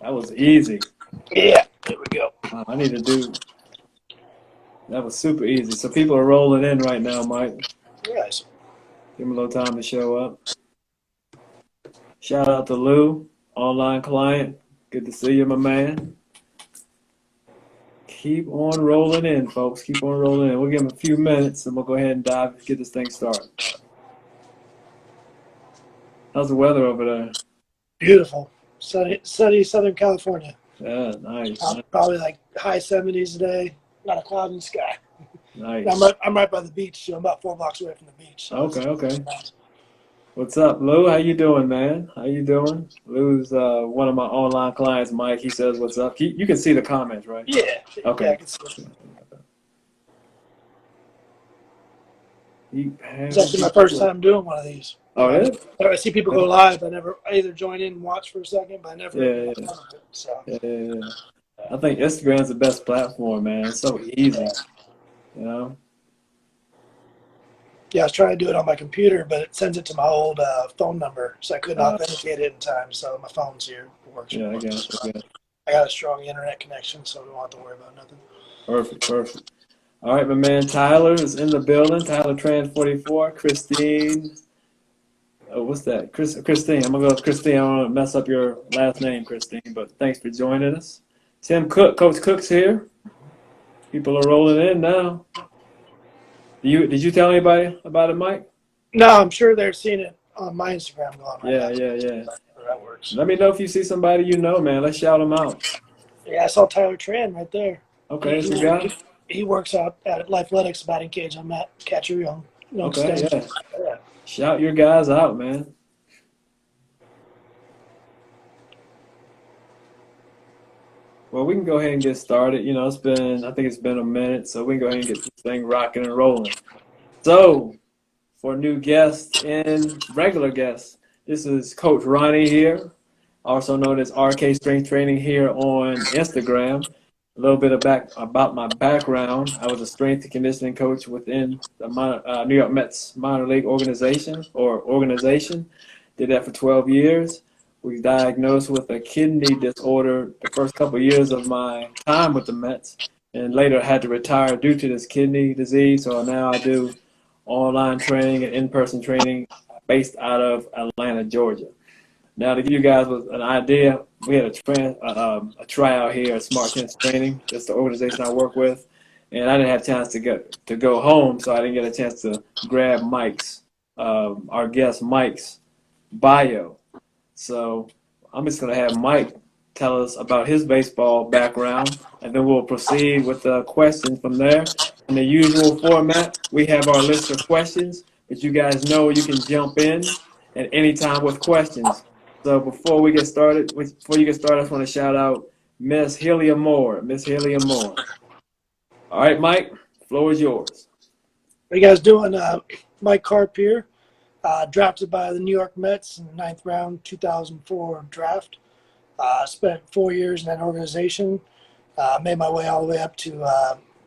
That was easy. Yeah, there we go. I need to do. That was super easy. So people are rolling in right now, Mike. Yes. Give them a little time to show up. Shout out to Lou, online client. Good to see you, my man. Keep on rolling in, folks. Keep on rolling in. We'll give them a few minutes and we'll go ahead and get this thing started. How's the weather over there? Beautiful. Sunny Southern California. Yeah, nice, nice, Probably like high 70s today. Not a cloud in the sky. nice. I'm right by the beach, so I'm about 4 blocks away from the beach. So Okay, okay. nice. What's up, Lou? How you doing, man? How you doing? Lou's one of my online clients, Mike. He says, "What's up?" You can see the comments, right? Yeah, yeah, I Okay. can see it. Keep It's having actually my people. first time doing one of these. Oh, yeah? I see people go live. I either join in and watch for a second, but I never Yeah, get on it. So yeah, yeah, yeah. I think Instagram's the best platform, man. It's so easy, you know? yeah, I was trying to do it on my computer, but it sends it to my old phone number, so I couldn't Uh, authenticate it in time. So my phone's here. It works. yeah, I guess. I guess. I got a strong internet connection, so we don't have to worry about nothing. Perfect, perfect. All right, my man Tyler is in the building. Tyler Tran 44. Christine. Oh, what's that? Christine. I'm gonna go with Christine. I don't want to mess up your last name, Christine, but thanks for joining us. Tim Cook, Coach Cook's here. People are rolling in now. Did you tell anybody about it, Mike? No, I'm sure they're seeing it on my Instagram going right Yeah, now. yeah, yeah. That works. Let me know if you see somebody you know, man. Let's shout them out. Yeah, I saw Tyler Tran right there. Okay, He, that's your guy. he works out at Athletics batting cage. I'm at catcher, young Okay, stage. yeah. Yeah. Shout your guys out, man. Well, we can go ahead and get started. I think it's been a minute, so we can go ahead and get this thing rocking and rolling. So, for new guests and regular guests, this is Coach Ronnie here, also known as RK Strength Training here on Instagram. A little bit about my background. I was a strength and conditioning coach within the New York Mets minor league organization. Did that for 12 years. Was diagnosed with a kidney disorder the first couple of years of my time with the Mets, and later had to retire due to this kidney disease. So now I do online training and in-person training based out of Atlanta, Georgia. Now, to give you guys an idea, we had a tryout here at Smart Sense Training. That's the organization I work with, and I didn't have a chance to go home, so I didn't get a chance to grab our guest Mike's bio. So I'm just going to have Mike tell us about his baseball background, and then we'll proceed with the questions from there. In the usual format, we have our list of questions, but you guys know you can jump in at any time with questions. So before you get started, I just want to shout out Miss Helia Moore. Miss Helia Moore. All right, Mike, the floor is yours. What are you guys doing? Mike Carp here, drafted by the New York Mets in the 9th round, 2004 draft. Spent 4 years in that organization. Made my way all the way up to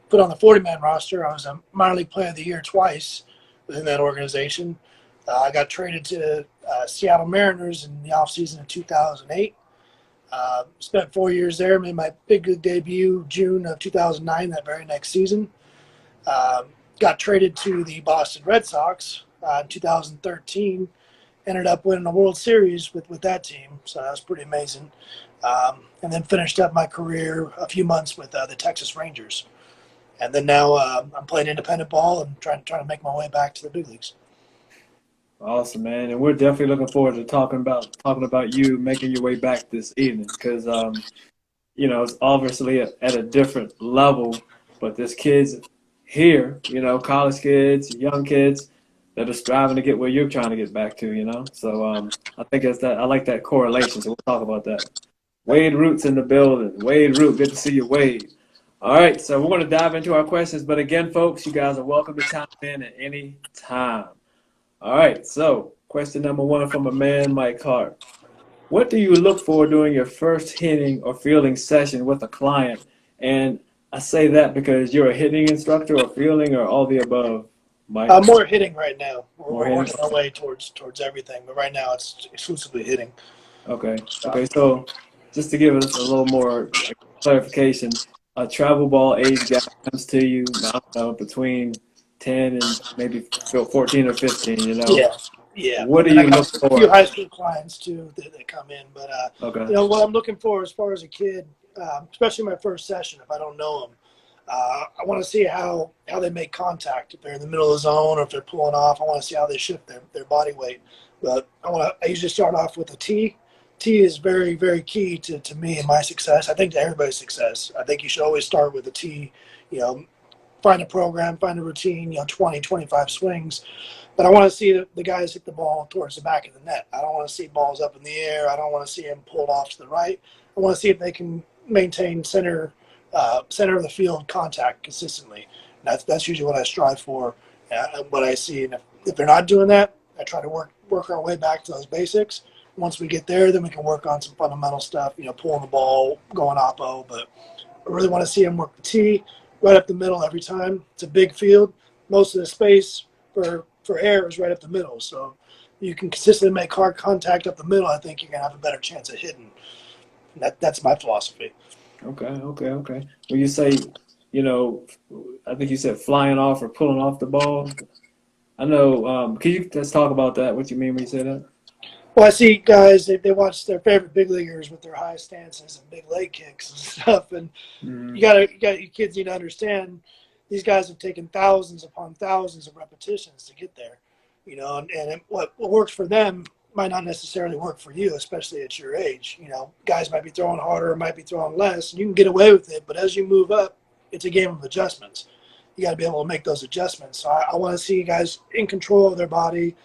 put on the 40-man roster. I was a minor league player of the year twice within that organization. I got traded to Seattle Mariners in the offseason of 2008. Spent 4 years there. Made my big league debut June of 2009, that very next season. Got traded to the Boston Red Sox in 2013. Ended up winning a World Series with that team, so that was pretty amazing. And then finished up my career a few months with the Texas Rangers. And then now I'm playing independent ball and trying to make my way back to the big leagues. Awesome, man, and we're definitely looking forward to talking about you making your way back this evening because it's obviously at a different level, but there's kids here, college kids, young kids that are striving to get where you're trying to get back to. So I think it's that I like that correlation. So we'll talk about that. Wade Root's in the building. Wade Root, good to see you, Wade. All right, so we're going to dive into our questions, but again, folks, you guys are welcome to chime in at any time. All right, so question number one from a man, Mike Carp. What do you look for during your first hitting or fielding session with a client? And I say that because you're a hitting instructor or fielding or all the above, Mike. More hitting right now. We're hitting. working our way towards everything, but right now it's exclusively hitting. Okay. So just to give us a little more clarification, a travel ball age gap comes to you, I don't know, between 10 and maybe 14 or 15, you know? Yeah, yeah. What And do then I you got look a few for? high school clients too that come in. But Okay. what I'm looking for as far as a kid, especially my first session, if I don't know them, I want to see how they make contact. If they're in the middle of the zone or if they're pulling off, I want to see how they shift their body weight. But I usually start off with a tee. Tee is very, very key to me and my success. I think to everybody's success. I think you should always start with a tee. You know, find a program, find a routine. 20, 25 swings. But I want to see the guys hit the ball towards the back of the net. I don't want to see balls up in the air. I don't want to see them pulled off to the right. I want to see if they can maintain center of the field contact consistently. That's usually what I strive for. What I see, and if they're not doing that, I try to work our way back to those basics. Once we get there, then we can work on some fundamental stuff. Pulling the ball, going oppo. But I really want to see them work the tee right up the middle every time. It's a big field. Most of the space for air is right up the middle. So you can consistently make hard contact up the middle. I think you're gonna have a better chance of hitting. That's my philosophy. Okay. When you say, you know, I think you said flying off or pulling off the ball. I know. Can you just talk about that? What you mean when you say that? Well, I see guys they watch their favorite big leaguers with their high stances and big leg kicks and stuff, and Mm-hmm. you kids need to understand these guys have taken thousands upon thousands of repetitions to get there. And what works for them might not necessarily work for you, especially at your age. Guys might be throwing harder, might be throwing less. You can get away with it, but as you move up, it's a game of adjustments. You got to be able to make those adjustments. So I want to see guys in control of their body,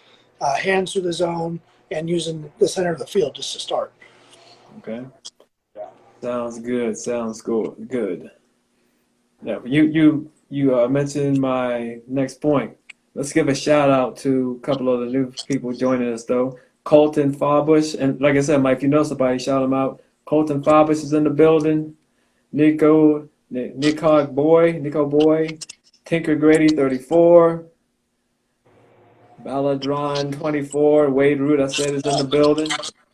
hands through the zone, and using the center of the field just to start. Okay. Sounds good. Sounds good. Good. Yeah. You mentioned my next point. Let's give a shout out to a couple of the new people joining us though. Colton Fabush, and like I said, Mike, if you know somebody, shout them out. Colton Fabush is in the building. Nico Boy, Tinker Grady 34, Baladron 24, Wade Root I said is in the building.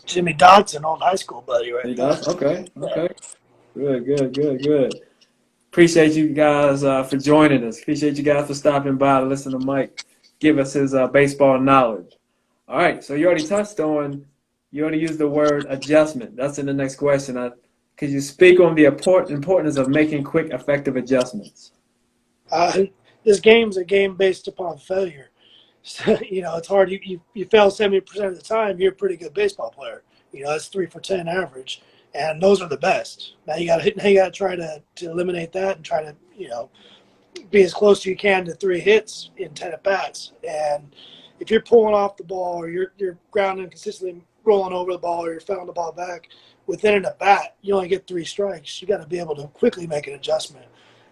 Jimmy Dodson, old high school buddy, right He there. does? Okay. Good. Appreciate you guys for joining us. Appreciate you guys for stopping by to listen to Mike give us his baseball knowledge. All right, so you already used the word adjustment. That's in the next question. Could you speak on the importance of making quick, effective adjustments? Uh, this game's a game based upon failure. So, it's hard. You fail 70% of the time, you're a pretty good baseball player. That's 3 for 10 average, and those are the best. Now you got to try to eliminate that and try to be as close as you can to 3 hits in 10 at bats. And if you're pulling off the ball or you're grounding consistently, rolling over the ball, or you're fouling the ball back within an at bat, you only get 3 strikes. You got to be able to quickly make an adjustment,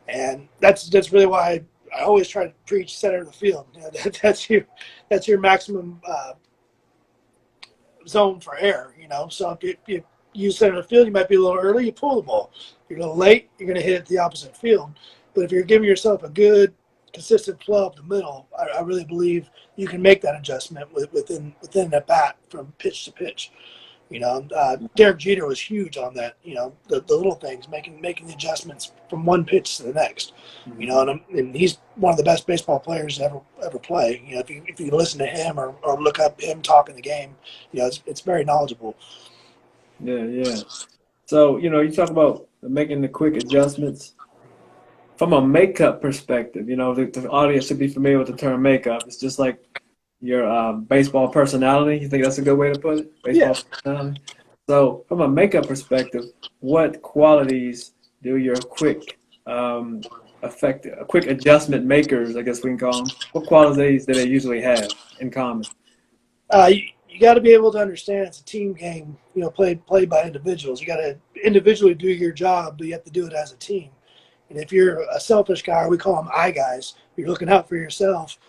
and that's really why I always try to preach center of the field. That's your maximum zone for error. So if you use center of the field, you might be a little early. You pull the ball. If you're a little late, you're going to hit it the opposite field. But if you're giving yourself a good, consistent flow up the middle, I really believe you can make that adjustment within the bat from pitch to pitch. Derek Jeter was huge on that. The little things, making the adjustments from one pitch to the next. Mhm. And he's one of the best baseball players to ever play. If you listen to him or look up him talking the game, it's very knowledgeable. Yeah. So, you talk about making the quick adjustments. From a makeup perspective, the audience should be familiar with the term makeup. It's just like your baseball personality. You think that's a good way to put it? Yeah. Baseball personality. So, from a makeup perspective, what qualities do your quick adjustment makers, I guess we can call them, what qualities do they usually have in common? You got to be able to understand it's a team game. Played by individuals. You got to individually do your job, but you have to do it as a team. And if you're a selfish guy, or we call them I guys, you're looking out for yourself.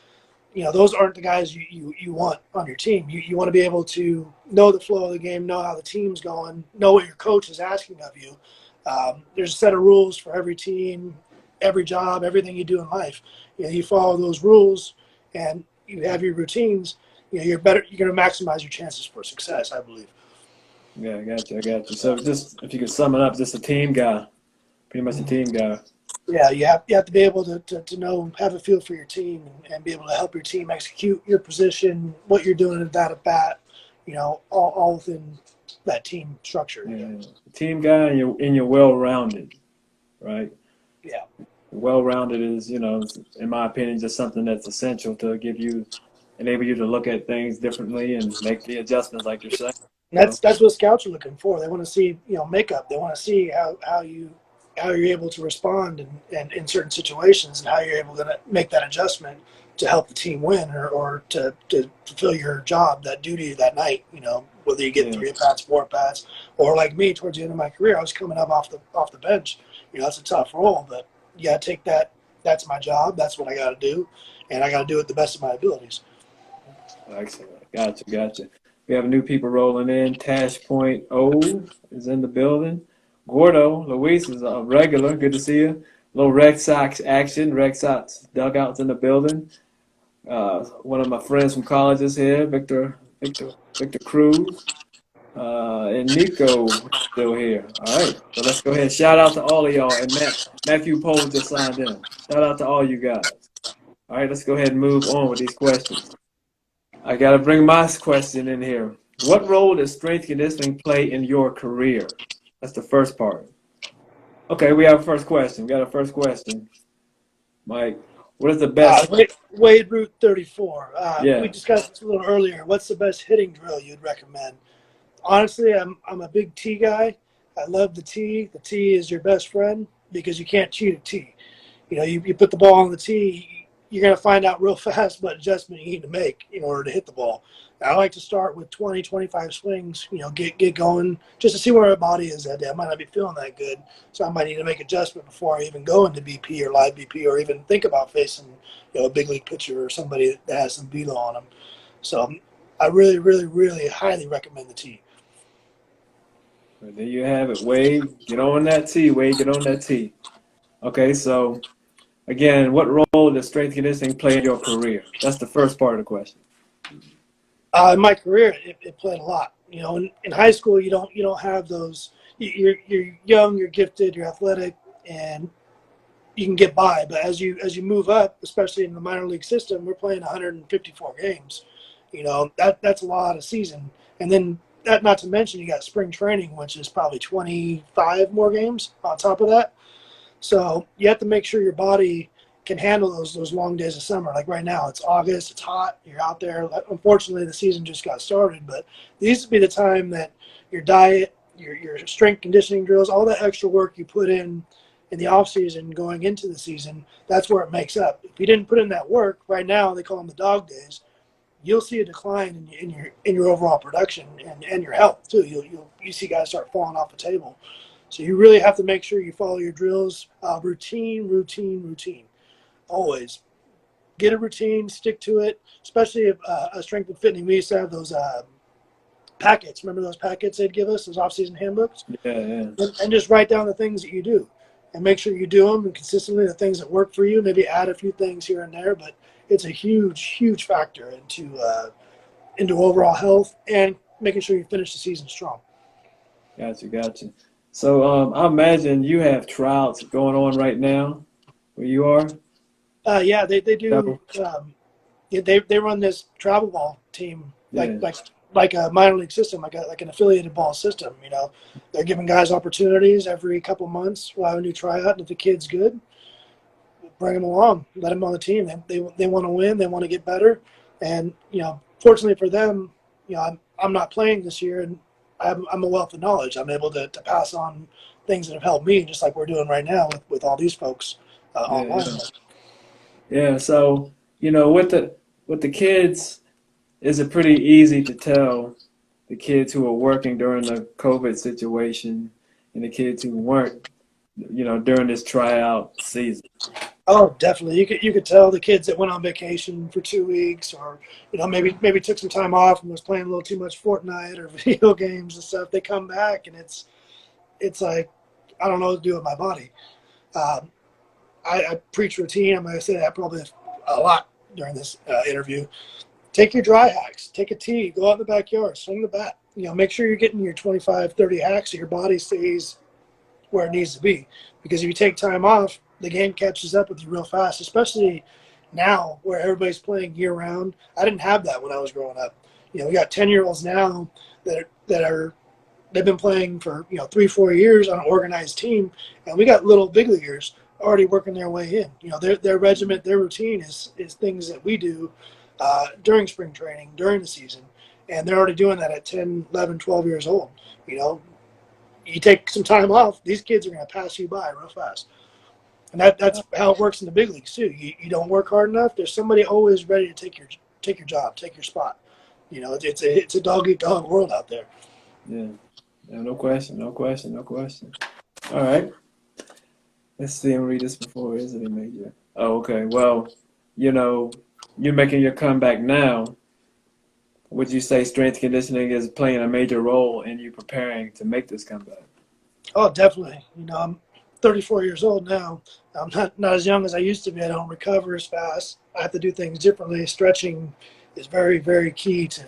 Those aren't the guys you want on your team. You want to be able to know the flow of the game, know how the team's going, know what your coach is asking of you. There's a set of rules for every team, every job, everything you do in life. You follow those rules and you have your routines. You're better. You're going to maximize your chances for success, I believe. Yeah, I got you. I got you. So just if you could sum it up, just a team guy, pretty much a team guy. Yeah, you have to be able to know, have a feel for your team, and be able to help your team execute your position, what you're doing at bat, all within that team structure. Yeah, team guy, and you're well rounded, right? Yeah. Well rounded is, in my opinion, just something that's essential to enable you to look at things differently and make the adjustments, like you're saying. And So that's what scouts are looking for. They want to see, makeup. They want to see how you're able to respond in certain situations, and how you're able to make that adjustment to help the team win, or to fulfill your job, that duty that night. Whether you get yeah, 3 at bats, 4 at bats, or like me towards the end of my career, I was coming up off the bench. That's a tough role, but you got to take that. That's my job. That's what I got to do, and I got to do it the best of my abilities. excellent. Gotcha, gotcha. We have new people rolling in. Tash Point O is in the building. Gordo Luis is a regular. Good to see you. Little Red Sox action. Red Sox dugouts in the building. One of my friends from college is here, Victor Cruz. And Nico is still here. All right, so let's go ahead. Shout out to all of y'all. And Matthew Pohl just signed in. Shout out to all you guys. All right, let's go ahead and move on with these questions. I got to bring my question in here. What role does strength conditioning play in your career? That's the first part. Okay, we have a first question. We got a first question. Mike, what is the best? Wade Route 34. We Yeah, discussed this a little earlier. What's the best hitting drill you'd recommend? Honestly, I'm a big tee guy. I love the tee. The tee is your best friend because you can't cheat a tee. You put the ball on the tee, you're going to find out real fast what adjustment you need to make in order to hit the ball. I like to start with 20, 25 swings, get going just to see where my body is that day. I might not be feeling that good, so I might need to make adjustment before I even go into BP or live BP, or even think about facing, a big league pitcher or somebody that has some velo on them. So I really, really, really highly recommend the tee. there you have it. Wade, get on that tee. Wade, get on that tee. Okay, so again, what role does strength conditioning play in your career? That's the first part of the question. In my career, it played a lot. In high school, you don't have those. You're young, you're gifted, you're athletic, and you can get by. But as you move up, especially in the minor league system, we're playing 154 games. That's a lot of season, and then that, not to mention, you got spring training, which is probably 25 more games on top of that. So you have to make sure your body can handle those long days of summer. Like right now, it's August, it's hot, you're out there. Unfortunately, the season just got started, but these would be the time that your diet, your strength conditioning drills, all that extra work you put in the off season going into the season, that's where it makes up. If you didn't put in that work, right now they call them the dog days. You'll see a decline in your overall production and your health too. You see guys start falling off the table. So you really have to make sure you follow your drills, routine, routine, routine. Always get a routine, stick to it. Especially if a strength and fitness, we used to have those packets. Remember those packets they'd give us, those off-season handbooks, Yeah, yeah. and just write down the things that you do, and make sure you do them and consistently. The things that work for you, maybe add a few things here and there, but it's a huge, huge factor into overall health and making sure you finish the season strong. Gotcha, gotcha. So I imagine you have trials going on right now where you are. Yeah, they do. Travel. Yeah, they run this travel ball team like Yeah. like like a minor league system, like an affiliated ball system. They're giving guys opportunities every couple months. We'll have a new tryout, and if the kid's good, we'll bring them along, let them on the team. They want to win, they want to get better, and fortunately for them, I'm not playing this year, and I'm a wealth of knowledge. I'm able to pass on things that have helped me, just like we're doing right now with all these folks Yeah, online. yeah. Yeah, so with the kids, is it pretty easy to tell the kids who are working during the COVID situation and the kids who weren't, during this tryout season? Oh, definitely. You could tell the kids that went on vacation for 2 weeks, or maybe took some time off and was playing a little too much Fortnite or video games and stuff. They come back and it's like I don't know what to do with my body. Um, I preach routine. I'm going to say that probably a lot during this interview. Take your dry hacks. Take a tee. Go out in the backyard. Swing the bat. make sure you're getting your 25, 30 hacks so your body stays where it needs to be. Because if you take time off, the game catches up with you real fast, especially now where everybody's playing year round. I didn't have that when I was growing up. We got 10-year-olds now that are they've been playing for 3-4 years on an organized team, and we got little big leaguers already working their way in. Their regiment, their routine is things that we do during spring training, during the season, and they're already doing that at 10, 11, 12 years old. You take some time off, these kids are going to pass you by real fast. And that's how it works in the big leagues too. You don't work hard enough, there's somebody always ready to take your job, take your spot. It's a dog eat dog world out there. Yeah. Yeah, no question, no question, no question. All right. Let's see and read this before. Is it a major? Oh, okay. Well, you're making your comeback now. Would you say strength conditioning is playing a major role in you preparing to make this comeback? Oh, definitely. I'm 34 years old now. I'm not as young as I used to be. I don't recover as fast. I have to do things differently. Stretching is very, very key to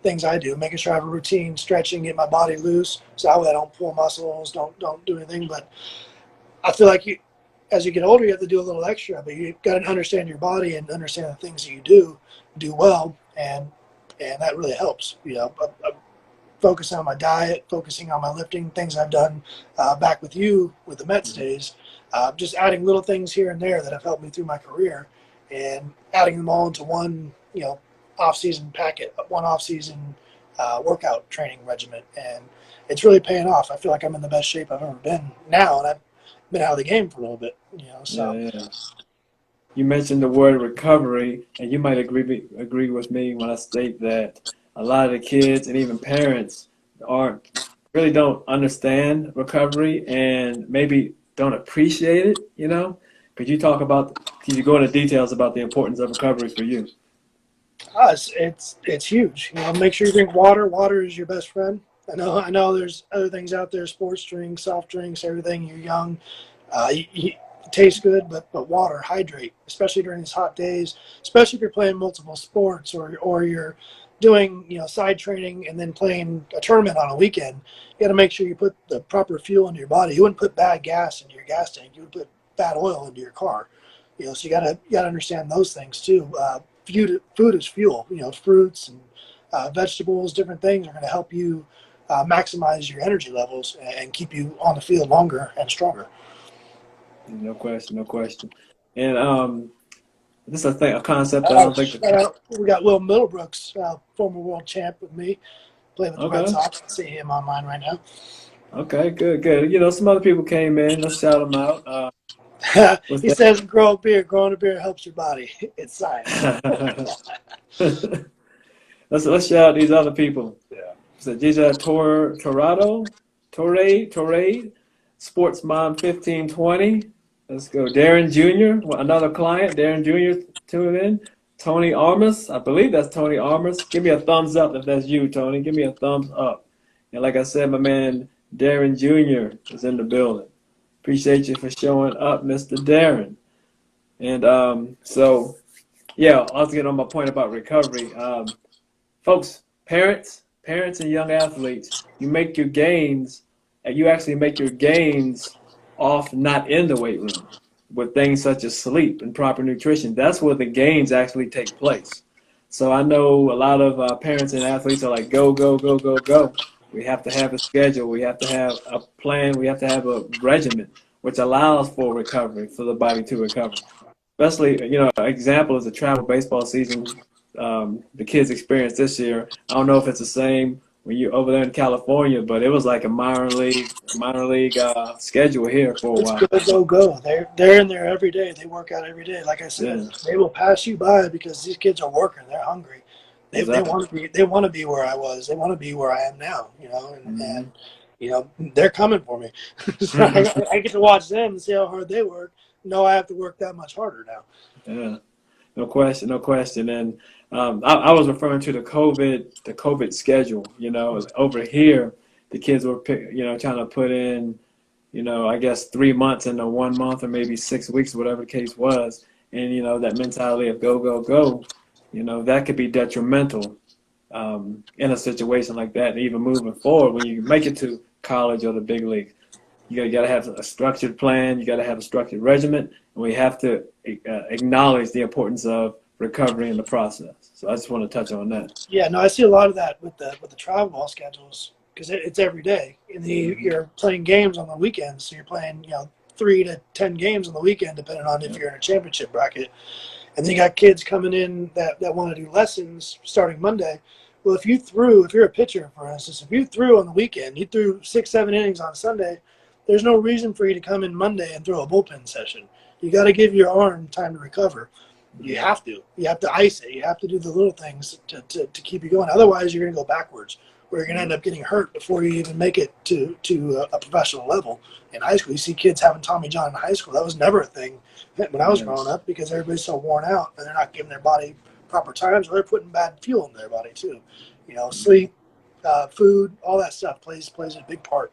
things I do. Making sure I have a routine, stretching, get my body loose, so that way I don't pull muscles, don't do anything. But I feel like as you get older, you have to do a little extra. But you've got to understand your body and understand the things that you do well, and that really helps. Focusing on my diet, focusing on my lifting, things I've done back with you with the Mets days, just adding little things here and there that have helped me through my career, and adding them all into one, off-season packet, one off-season workout training regimen, and it's really paying off. I feel like I'm in the best shape I've ever been now, and I've been out of the game for a little bit, So Yeah. You mentioned the word recovery, and you might agree with me when I state that a lot of the kids and even parents aren't really don't understand recovery and maybe don't appreciate it. Could you go into details about the importance of recovery for you? it's huge. Make sure you drink water. Water is your best friend. I know. There's other things out there: sports drinks, soft drinks, everything. You're young. It tastes good, but water, hydrate, especially during these hot days. Especially if you're playing multiple sports or you're doing side training and then playing a tournament on a weekend. You got to make sure you put the proper fuel into your body. You wouldn't put bad gas into your gas tank. You would put bad oil into your car. So you gotta understand those things too. Food is fuel. Fruits and vegetables, different things are going to help you maximize your energy levels and keep you on the field longer and stronger. No question, no question. And this is a concept that I don't think We got Will Middlebrooks, former world champ with me, playing with the Red okay. Sox. I see him online right now. Okay, good, good. Some other people came in. Let's shout them out. What's He says, "Grow a beard. Growing a beard helps your body. It's science." that? Let's shout out these other people. Yeah. So Gisa Torade, Sports Mom 1520. Let's go. Darren Jr., another client. Darren Jr. tuning in. Tony Armas, I believe that's Tony Armas. Give me a thumbs up if that's you, Tony. Give me a thumbs up. And like I said, my man Darren Jr. is in the building. Appreciate you for showing up, Mr. Darren. And yeah, I'll get on my point about recovery. Folks, parents and young athletes, you actually make your gains off not in the weight room with things such as sleep and proper nutrition. That's where the gains actually take place. So I know a lot of parents and athletes are like, go, go, go, go, go. We have to have a schedule. We have to have a plan. We have to have a regimen, which allows for recovery, for the body to recover. Especially, an example is the travel baseball season the kids experienced this year. I don't know if it's the same when you're over there in California, but it was like a minor league schedule here for a It's while. go. They're in there every day. They work out every day. Like I said, Yeah, they will pass you by because these kids are working. They're hungry. They exactly. want to be. They want to be where I was. They want to be where I am now. Hmm. They're coming for me. So I get to watch them and see how hard they work. No, I have to work that much harder now. Yeah, no question, no question. And I was referring to the COVID schedule. Over here, the kids were trying to put in, I guess 3 months into 1 month or maybe 6 weeks, whatever the case was. And that mentality of go, go, go, that could be detrimental in a situation like that, and even moving forward when you make it to college or the big league. You got to have a structured plan. You got to have a structured regimen, and we have to acknowledge the importance of recovery in the process. So I just want to touch on that. Yeah, no, I see a lot of that with the travel ball schedules because it's every day, and you're playing games on the weekends. So you're playing 3 to 10 games on the weekend, depending on if you're in a championship bracket. And then you got kids coming in that want to do lessons starting Monday. Well, if you're a pitcher, for instance, if you threw on the weekend, you threw 6, 7 innings on Sunday, there's no reason for you to come in Monday and throw a bullpen session. You got to give your arm time to recover. You have to. You have to ice it. You have to do the little things to keep you going. Otherwise, you're going to go backwards, where you're going to end up getting hurt before you even make it to a professional level. In high school, you see kids having Tommy John in high school. That was never a thing when I was growing up because everybody's so worn out and they're not giving their body proper times, or they're putting bad fuel in their body too. Sleep, food, all that stuff plays a big part.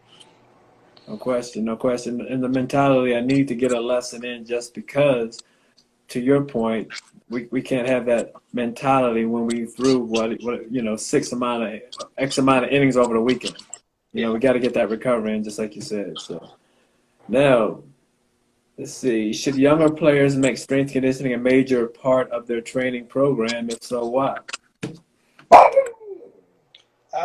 No question, no question. And the mentality, I need to get a lesson in just because, to your point, we can't have that mentality when we threw X amount of innings over the weekend. We got to get that recovery in, just like you said. So now, let's see. Should younger players make strength conditioning a major part of their training program? If so, why?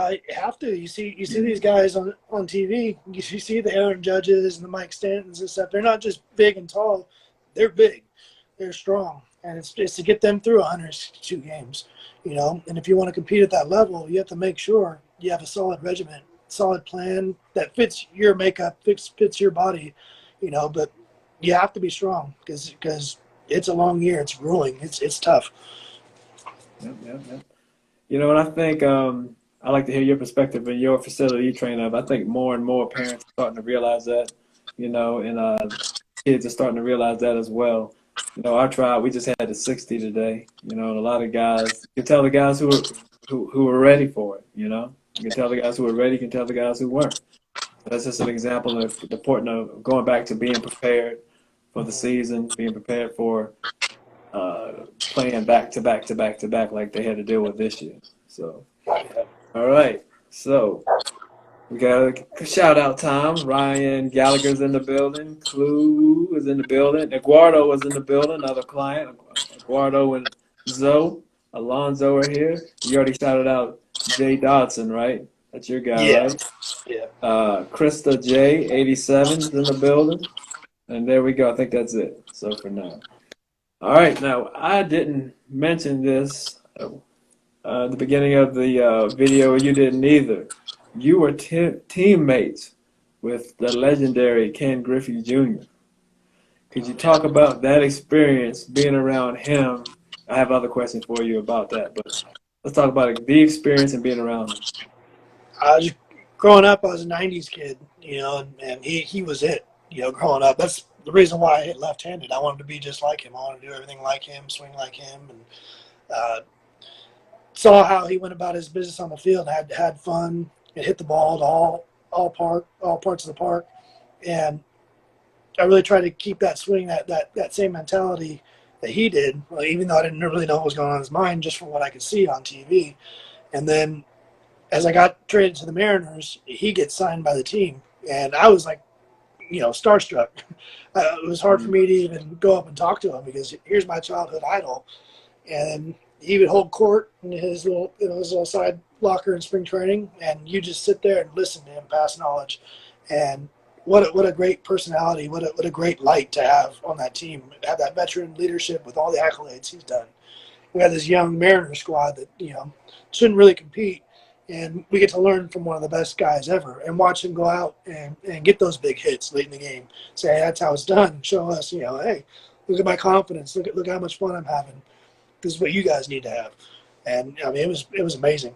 You have to. You see these guys on TV. You see the Aaron Judges and the Mike Stantons and stuff. They're not just big and tall. They're big. They're strong. And it's to get them through 162 games. And if you want to compete at that level, you have to make sure you have a solid regimen, solid plan that fits your makeup, fits your body. But you have to be strong because it's a long year. It's grueling. It's tough. Yep. And I think I'd like to hear your perspective in your facility you train of. I think more and more parents are starting to realize that, and kids are starting to realize that as well. Our tribe, we just had the 60 today, and a lot of guys, you can tell the guys who were ready for it, You can tell the guys who were ready, you can tell the guys who weren't. That's just an example of the importance of going back to being prepared for the season, being prepared for playing back to back to back to back like they had to deal with this year. So, all right. So, we got a shout out time. Ryan Gallagher's in the building. Clue is in the building. Eduardo was in the building. Another client. Eduardo and Zoe. Alonzo are here. You already shouted out Jay Dodson, right? That's your guy, right? Yeah. Krista J, 87 is in the building. And there we go. I think that's it. So for now. All right. Now, I didn't mention this at the beginning of the video. You didn't either. You were teammates with the legendary Ken Griffey Jr. Could you talk about that experience being around him? I have other questions for you about that, but let's talk about the experience and being around him. Growing up, I was a 90s kid, and he was it, growing up. That's the reason why I hit left-handed. I wanted to be just like him. I wanted to do everything like him, swing like him, and saw how he went about his business on the field, had fun, and hit the ball to all parts of the park. And I really tried to keep that swing, that same mentality that he did, even though I didn't really know what was going on in his mind just from what I could see on TV. And then as I got traded to the Mariners, he gets signed by the team. And I was like, starstruck. It was hard for me to even go up and talk to him because here's my childhood idol. And he would hold court in his little side locker in spring training, and you just sit there and listen to him pass knowledge. And what a great personality, what a great light to have on that team. Have that veteran leadership with all the accolades he's done. We had this young Mariner squad that shouldn't really compete, and we get to learn from one of the best guys ever and watch him go out and get those big hits late in the game. Say, hey, that's how it's done. Show us, hey, look at my confidence. Look how much fun I'm having. This is what you guys need to have. And I mean, it was amazing.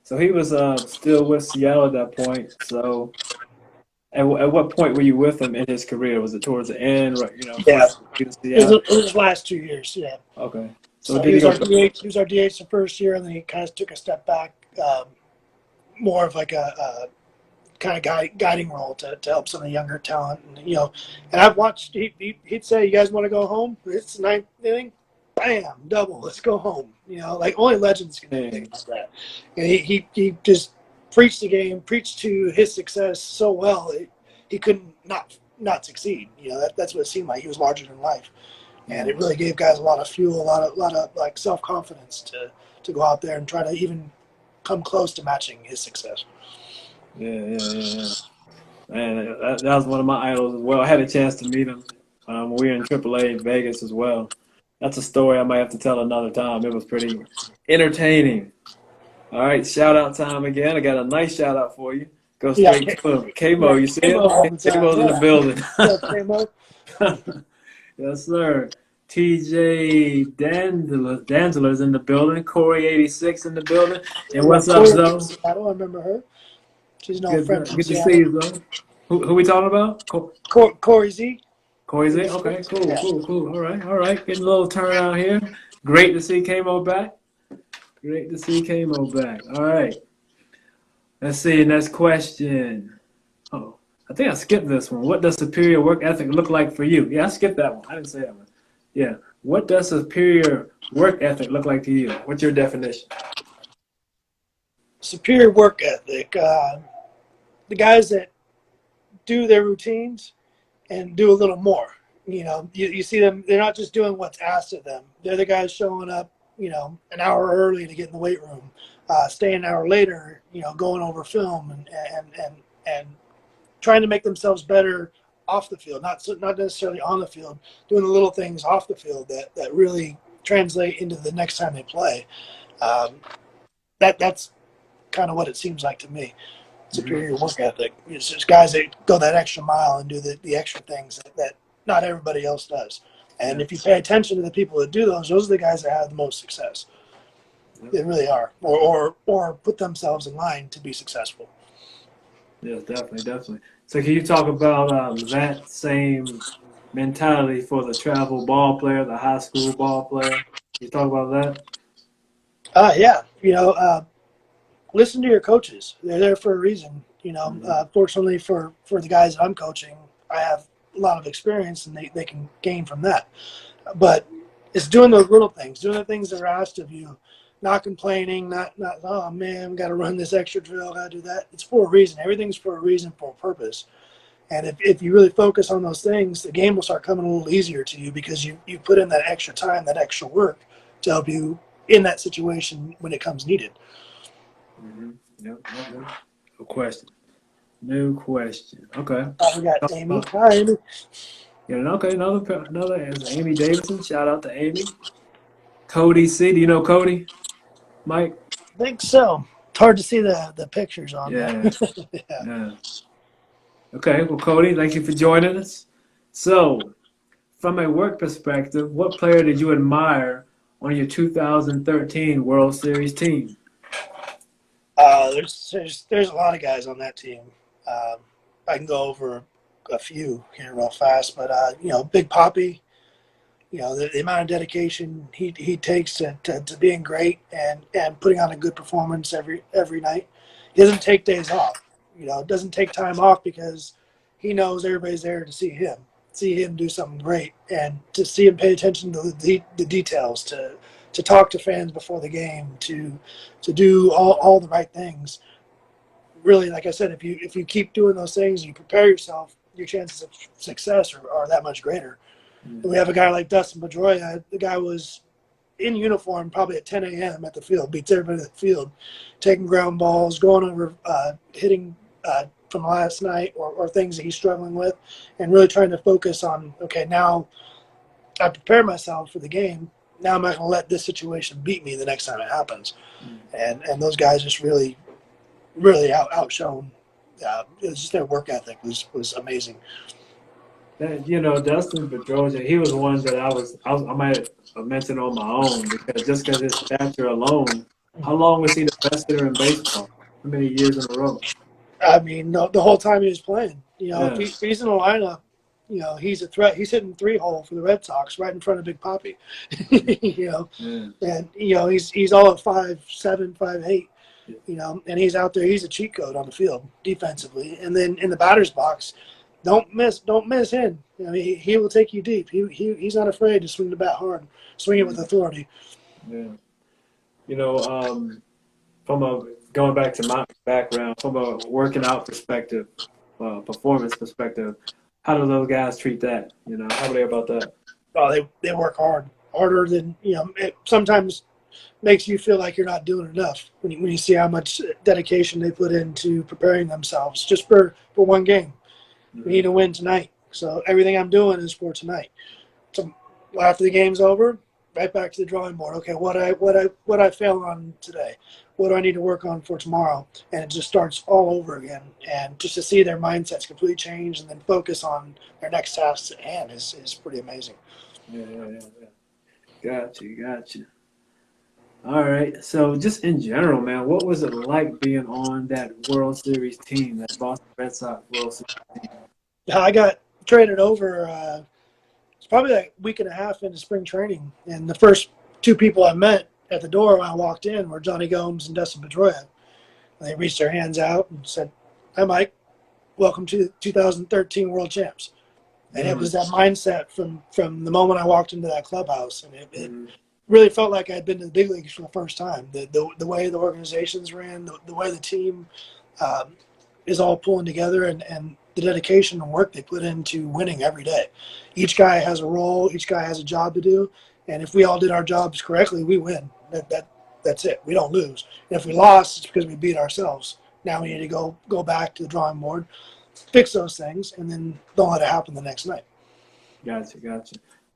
So he was still with Seattle at that point. So at what point were you with him in his career? Was it towards the end? Right, Yeah. Seattle? It was his last 2 years. Yeah. Okay. So he was our DH. He was our DH the first year, and then he kind of took a step back, more of like a kind of guiding role to help some of the younger talent. And I've watched. He'd say, "You guys want to go home? It's the ninth inning." bam, double, let's go home. Like only legends can do Hey, things like that. And he just preached the game, preached to his success so well he couldn't not succeed. That's what it seemed like. He was larger than life, and it yeah, really gave guys a lot of fuel, a lot of like self confidence to go out there and try to even come close to matching his success. yeah. Man, that was one of my idols as well. I had a chance to meet him. We were in AAA in Vegas as well. That's a story I might have to tell another time. It was pretty entertaining. All right, shout out time again. I got a nice shout out for you. Go Yeah, straight to him. K-Mo, yeah, you see Kamo him? all the time. K-Mo's in the Yeah, building. yeah, Kamo. Yes, sir. TJ Danzler's in the building. Corey 86 in the building. And Yeah, what's up, Corey from Zoe? Seattle. I remember her. She's an old Good, friend from good to see Seattle. you, Zoe. Who we talking about? Corey Z. Corey Z? Okay, 86. cool, Yeah. cool, cool. All right. Getting a little turnout here. Great to see K-Mo back. Great to see K-Mo back. All right. Let's see. Next question. Oh, I think I skipped this one. What does superior work ethic look like for you? Yeah, I skipped that one. I didn't say that one. Yeah. What does superior work ethic look like to you? What's your definition? Superior work ethic. The guys that do their routines and do a little more. You see them, they're not just doing what's asked of them. They're the guys showing up, an hour early to get in the weight room, staying an hour later, going over film and trying to make themselves better off the field, not necessarily on the field, doing the little things off the field that really translate into the next time they play. Um, that's kind of what it seems like to me. Hmm. Superior work ethic. It's just guys that go that extra mile and do the extra things that not everybody else does. And Yeah. if you pay attention to the people that do those are the guys that have the most success. Yep. They really are, or put themselves in line to be successful. Yes, definitely, definitely. So can you talk about that same mentality for the travel ball player, the high school ball player? You talk about that? Yeah, listen to your coaches. They're there for a reason. Hmm. Fortunately for the guys that I'm coaching, I have a lot of experience and they can gain from that. But it's doing those little things, doing the things that are asked of you, not complaining, not oh man, we got to run this extra drill, got to do that. It's for a reason. Everything's for a reason, for a purpose. And if you really focus on those things, the game will start coming a little easier to you because you put in that extra time, that extra work to help you in that situation when it comes needed. Hmm. Yep. No question. No question. Okay. We got Amy. Uh, Hi, Amy. yeah, okay, another is Amy Davidson. Shout out to Amy. Cody C. Do you know Cody? Mike? I think so. It's hard to see the pictures on there. Yeah, Yeah. yeah. Okay, well, Cody, thank you for joining us. So, from a work perspective, what player did you admire on your 2013 World Series team? There's a lot of guys on that team. Um, I can go over a few here real fast, but Big Poppy. The amount of dedication he takes to being great and putting on a good performance every night. He doesn't take days off. Doesn't take time off because he knows everybody's there to see him do something great, and to see him pay attention to the details, to talk to fans before the game, to do all the right things. Really, like I said, if you keep doing those things, you prepare yourself, your chances of success are that much greater. And we have a guy like Dustin Pedroia. The guy was in uniform probably at 10 a.m. at the field, beats everybody at the field, taking ground balls, going over, hitting from last night or things that he's struggling with, and really trying to focus on, okay, now I prepare myself for the game. Now I'm not going to let this situation beat me the next time it happens. And those guys just really outshone. It was just their work ethic was amazing. Dustin Pedroia, he was one that I might have mentioned on my own because his stature alone, how long was he the best hitter in baseball? How many years in a row? I mean, the whole time he was playing, if Yeah, he's in the lineup, he's a threat. He's hitting 3-hole for the Red Sox right in front of Big Poppy. yeah, And he's all at 5'7", 5'8", and he's out there. He's a cheat code on the field defensively, and then in the batter's box, don't miss him. I mean, he will take you deep. He's not afraid to swing the bat hard, swing it with authority. Yeah. You know, from a going back to my background, from a working out perspective, performance perspective, how do those guys treat that? You know, how are they about that? Oh, they work hard, harder than It sometimes makes you feel like you're not doing enough when you see how much dedication they put into preparing themselves just for one game. We need to win tonight, so everything I'm doing is for tonight. So after the game's over, right back to the drawing board. Okay, what I failed on today? What do I need to work on for tomorrow? And it just starts all over again. And just to see their mindsets completely change and then focus on their next tasks at hand is pretty amazing. Yeah. Gotcha. All right. So just in general, man, what was it like being on that World Series team, that Boston Red Sox World Series team? I got traded over. It's probably like a week and a half into spring training, and the first two people I met at the door when I walked in were Johnny Gomes and Dustin Pedroia. And they reached their hands out and said, "Hi, Mike. Welcome to the 2013 World Champs." And it was that mindset from the moment I walked into that clubhouse, and it really felt like I'd been to the big leagues for the first time. The way the organizations ran, the way the team is all pulling together, and the dedication and work they put into winning every day. Each guy has a role. Each guy has a job to do. And if we all did our jobs correctly, we win. That's it. We don't lose. And if we lost, it's because we beat ourselves. Now we need to go back to the drawing board, fix those things, and then don't let it happen the next night. Gotcha.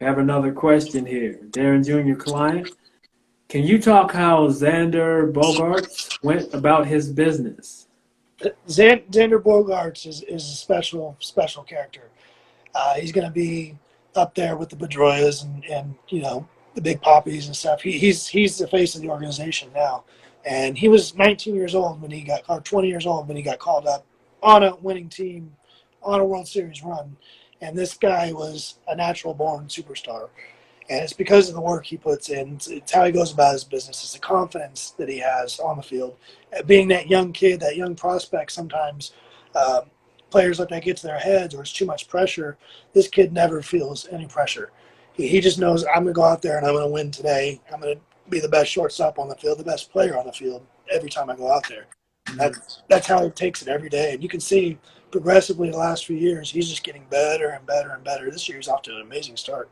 I have another question here. Darren Jr. client, can you talk how Xander Bogaerts went about his business? Xander Bogaerts is a special character. He's going to be up there with the Pedroias and the big poppies and stuff. He's the face of the organization now, and he was 19 years old when he got, or 20 years old when he got called up on a winning team, on a World Series run, and this guy was a natural born superstar. And it's because of the work he puts in. It's how he goes about his business. It's the confidence that he has on the field. Being that young kid, that young prospect, sometimes players let that get to their heads or it's too much pressure. This kid never feels any pressure. He just knows, I'm going to go out there and I'm going to win today. I'm going to be the best shortstop on the field, the best player on the field every time I go out there. That's how he takes it every day. And you can see progressively the last few years, he's just getting better and better and better. This year he's off to an amazing start.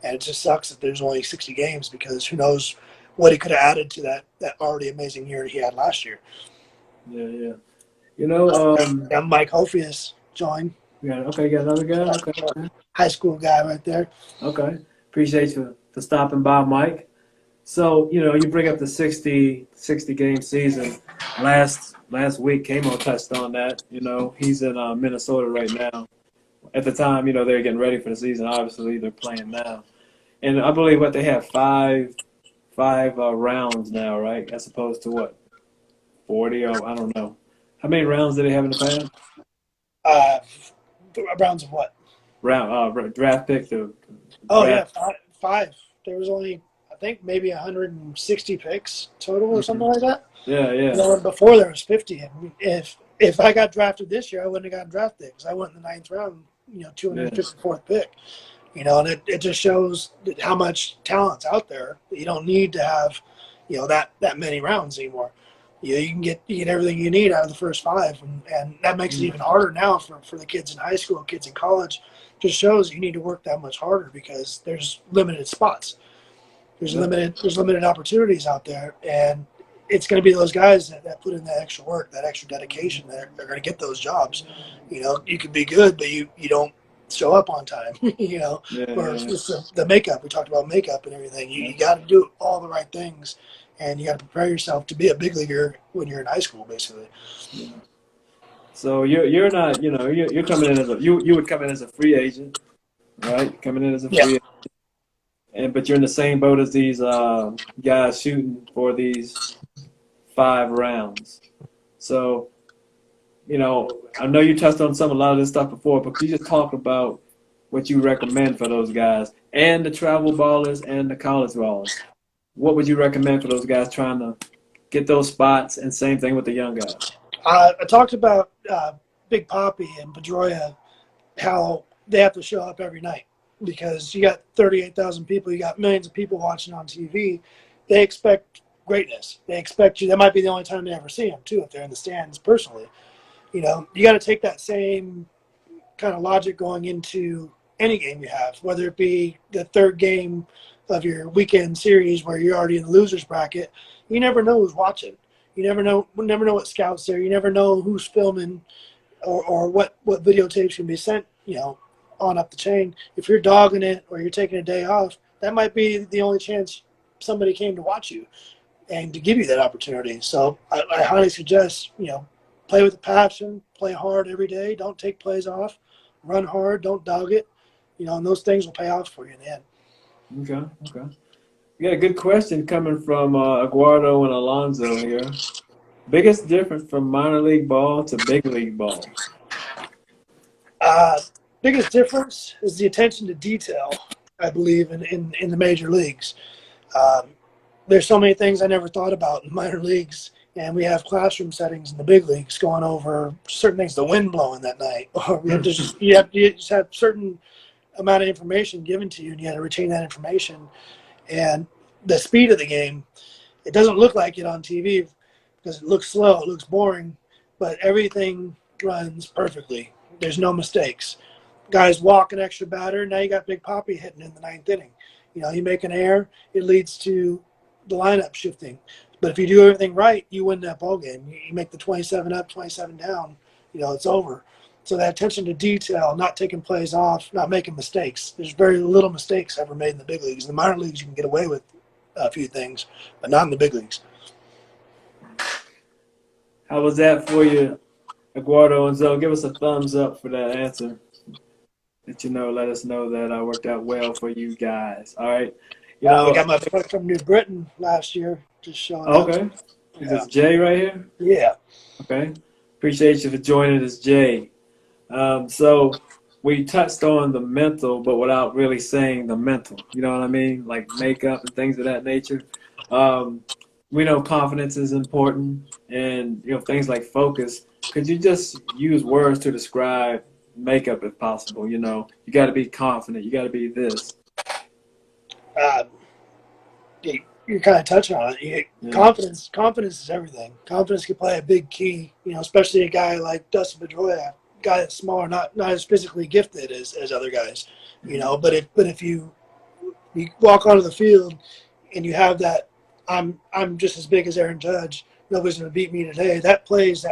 And it just sucks that there's only 60 games because who knows what he could have added to that already amazing year he had last year. Yeah. You know, and Mike Hofius joined. Okay, you got another guy? Okay. High school guy right there. Okay. Appreciate you for stopping by, Mike. So, you bring up the 60 game season. Last week, Kamo touched on that. He's in Minnesota right now. At the time, they're getting ready for the season. Obviously, they're playing now. And I believe they have five rounds now, right? As opposed to what, 40 or I don't know. How many rounds did they have in the past? Rounds of what? Draft pick. Yeah, five. There was only, I think, maybe 160 picks total or something like that. Yeah. Before there was 50. And if I got drafted this year, I wouldn't have gotten drafted because I went in the 9th round, 254th pick. And it just shows how much talent's out there. You don't need to have, that many rounds anymore. You can get everything you need out of the first five, and that makes it even harder now for the kids in high school, kids in college. Just shows you need to work that much harder because there's limited spots. There's limited opportunities out there, and it's going to be those guys that put in that extra work, that extra dedication. They're going to get those jobs. You can be good, but you don't show up on time, or just the makeup. We talked about makeup and everything. You got to do all the right things, and you got to prepare yourself to be a big leaguer when you're in high school, basically. Yeah. So you're not, you're coming in as you would come in as a free agent, right? Coming in as a free agent, but you're in the same boat as these guys shooting for these 5 rounds. So, I know you touched on a lot of this stuff before, but could you just talk about what you recommend for those guys and the travel ballers and the college ballers? What would you recommend for those guys trying to get those spots, and same thing with the young guys? I talked about Big Poppy and Pedroia how they have to show up every night because you got 38,000 people, you got millions of people watching on TV. They expect greatness. They expect you. That might be the only time they ever see them too, if they're in the stands personally. You got to take that same kind of logic going into any game you have, whether it be the third game of your weekend series where you're already in the losers bracket. You never know who's watching. You never know what scouts there. You never know who's filming or what videotapes can be sent, on up the chain. If you're dogging it or you're taking a day off, that might be the only chance somebody came to watch you and to give you that opportunity. So I highly suggest, play with a passion, play hard every day. Don't take plays off, run hard, don't dog it, and those things will pay off for you in the end. Okay, okay. We got a good question coming from Eduardo and Alonzo here. Biggest difference from minor league ball to big league ball? Uh, Biggest difference is the attention to detail, I believe, in the major leagues. Um, there's so many things I never thought about in minor leagues, and we have classroom settings in the big leagues going over certain things, the wind blowing that night, or you just have certain amount of information given to you, and you got to retain that information. And the speed of the game, it doesn't look like it on TV because it looks slow, it looks boring, but everything runs perfectly. There's no mistakes. Guys walk an extra batter. Now you got Big Poppy hitting in the ninth inning. You make an error, it leads to the lineup shifting. But if you do everything right, you win that ball game. You make the 27 up, 27 down. It's over. So that attention to detail, not taking plays off, not making mistakes. There's very little mistakes ever made in the big leagues. In the minor leagues, you can get away with a few things, but not in the big leagues. How was that for you, Eduardo and Zoe? Give us a thumbs up for that answer. Let us know that I worked out well for you guys. All right. We got my boy from New Britain last year just showing up. Okay. Is Yeah. this Jay right here? Yeah. Okay. Appreciate you for joining us, Jay. So we touched on the mental, but without really saying the mental. You know what I mean? Like makeup and things of that nature. Um, we know confidence is important, and things like focus. Could you just use words to describe makeup if possible? You got to be confident. You got to be this. Uh, you're kind of touching on it. Yeah. Confidence is everything. Confidence can play a big key, especially a guy like Dustin Pedroia, a guy that's smaller, not as physically gifted as other guys, But if you walk onto the field and you have that, I'm just as big as Aaron Judge. Nobody's going to beat me today. That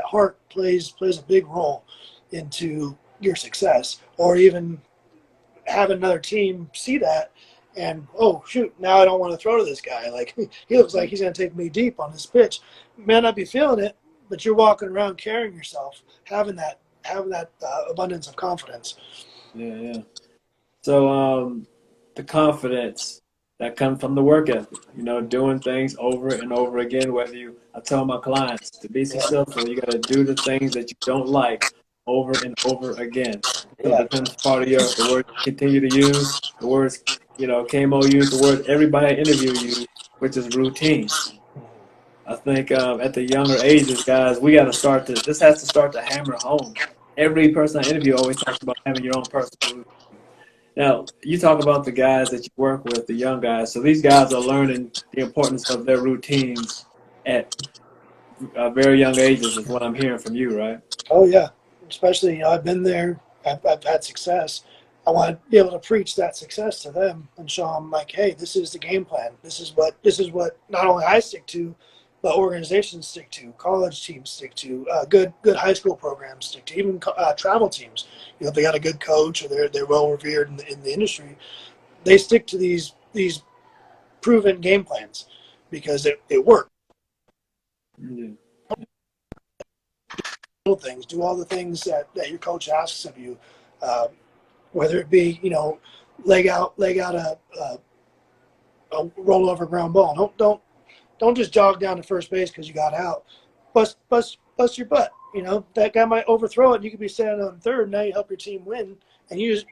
heart plays a big role into your success, or even have another team see that and, oh shoot, now I don't want to throw to this guy. Like, he looks like he's going to take me deep on this pitch. May not be feeling it, but you're walking around carrying yourself, having that abundance of confidence. Yeah, yeah. So the confidence that comes from the work ethic, doing things over and over again. I tell my clients to be Yeah, successful, you got to do the things that you don't like over and over again. So it yeah. becomes part of the word you continue to use, the words, KMO use, the word everybody I interview use, which is routine. I think at the younger ages, guys, this has to start to hammer home. Every person I interview always talks about having your own personal routine. Now, you talk about the guys that you work with, the young guys. So these guys are learning the importance of their routines at very young ages, is what I'm hearing from you, right? Oh yeah, especially I've been there. I've had success. I want to be able to preach that success to them and show them like, hey, this is the game plan. This is what not only I stick to, but organizations stick to, college teams stick to, good high school programs stick to, even travel teams. If they got a good coach or they're well revered in the industry, they stick to these proven game plans because it works. Yeah. Little things, do all the things that your coach asks of you. Uh, Whether it be leg out a rollover ground ball. Don't just jog down to first base because you got out. Bust your butt. That guy might overthrow it. And you could be standing on third. Now you help your team win, and you just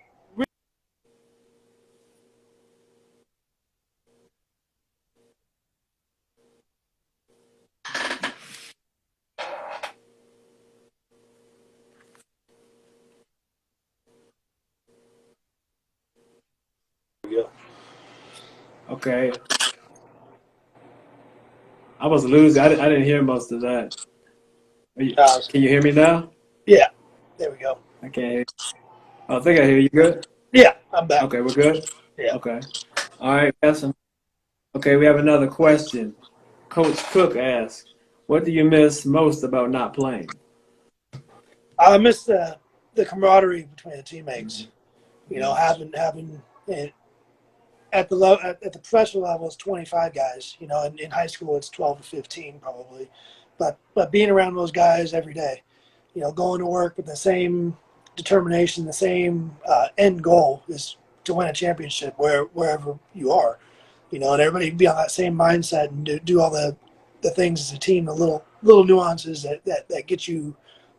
Okay. I was losing. I didn't hear most of that. Uh, Can you hear me now? yeah, there we go. I can't hear you. Oh, I think I hear you good. Yeah, I'm back. Okay, we're good? Yeah. Okay. All right. Okay, we have another question. Coach Cook asks, what do you miss most about not playing? I miss the camaraderie between the Mhm. teammates. You know, Yeah. having it, at the professional level, it's 25 guys. You know, in high school, it's 12 to 15 probably. But being around those guys every day, you know, going to work with the same determination, the same end goal is to win a championship wherever you are. You know, and everybody be on that same mindset and do all the things as a team, the little nuances that get you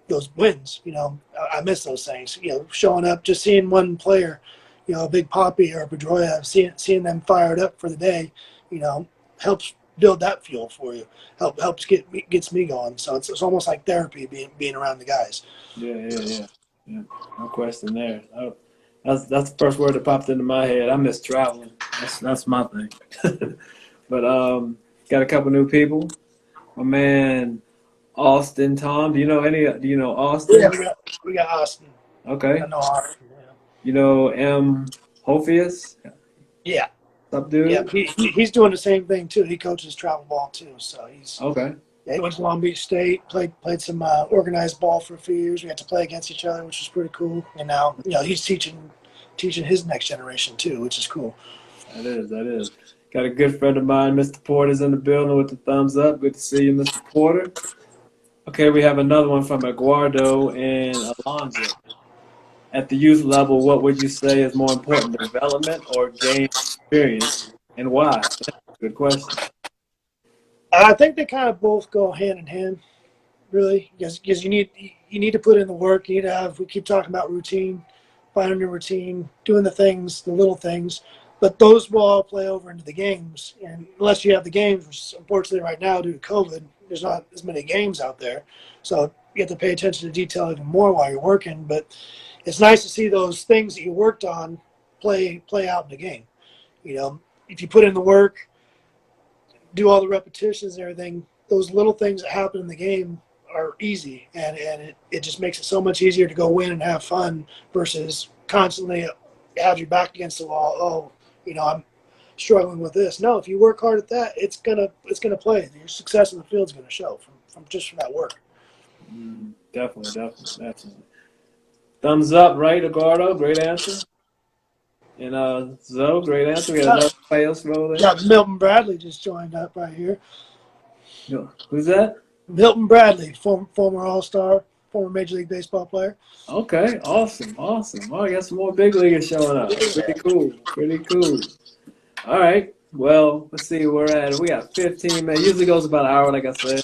those wins. You know, I miss those things. You know, showing up, just seeing one player, you know, a big Poppy or a Pedroia, seeing them fired up for the day, you know, helps build that fuel for you. Helps gets me going. So it's almost like therapy being around the guys. Yeah. No question there. That's the first word that popped into my head. I miss traveling. That's my thing. But got a couple new people. My man Austin Tom. Do you know Yeah, Austin? we got Austin. I Okay. know Austin. You know M Hophius? Yeah, What's up, yeah. dude? He's doing the same thing too. He coaches travel ball too. So he's Okay. yeah, he went to Long Beach State, played some organized ball for a few years. We got to play against each other, which was pretty cool. And now, you know, he's teaching his next generation too, which is cool. That is. Got a good friend of mine, Mr. Porter's in the building with the thumbs up. Good to see you, Mr. Porter. Okay, we have another one from Eduardo and Alonzo. At the youth level, what would you say is more important, development or game experience, and why? That's a good question. I think they kind of both go hand in hand, really, because you need to put in the work. You need to have. We keep talking about routine, finding your routine, doing the things, the little things, but those will all play over into the games. And unless you have the games, which unfortunately right now due to COVID, there's not as many games out there, so you have to pay attention to detail even more while you're working. But it's nice to see those things that you worked on play out in the game. You know, if you put in the work, do all the repetitions and everything, those little things that happen in the game are easy, and it just makes it so much easier to go win and have fun versus constantly have your back against the wall. Oh, you know, I'm struggling with this. No, if you work hard at that, it's gonna play. Your success in the field is gonna show from just from that work. Definitely. Thumbs up, right, Eduardo? Great answer. And Zoe, great answer. We got Uh, another fail roll there. yeah, Milton Bradley just joined up right here. Who's that? Milton Bradley, former All Star, former Major League Baseball player. Okay, awesome. Oh, I got some more big leaguers showing up. Pretty cool. All right. Well, let's see where we're at. We got 15 minutes. Usually goes about an hour, like I said.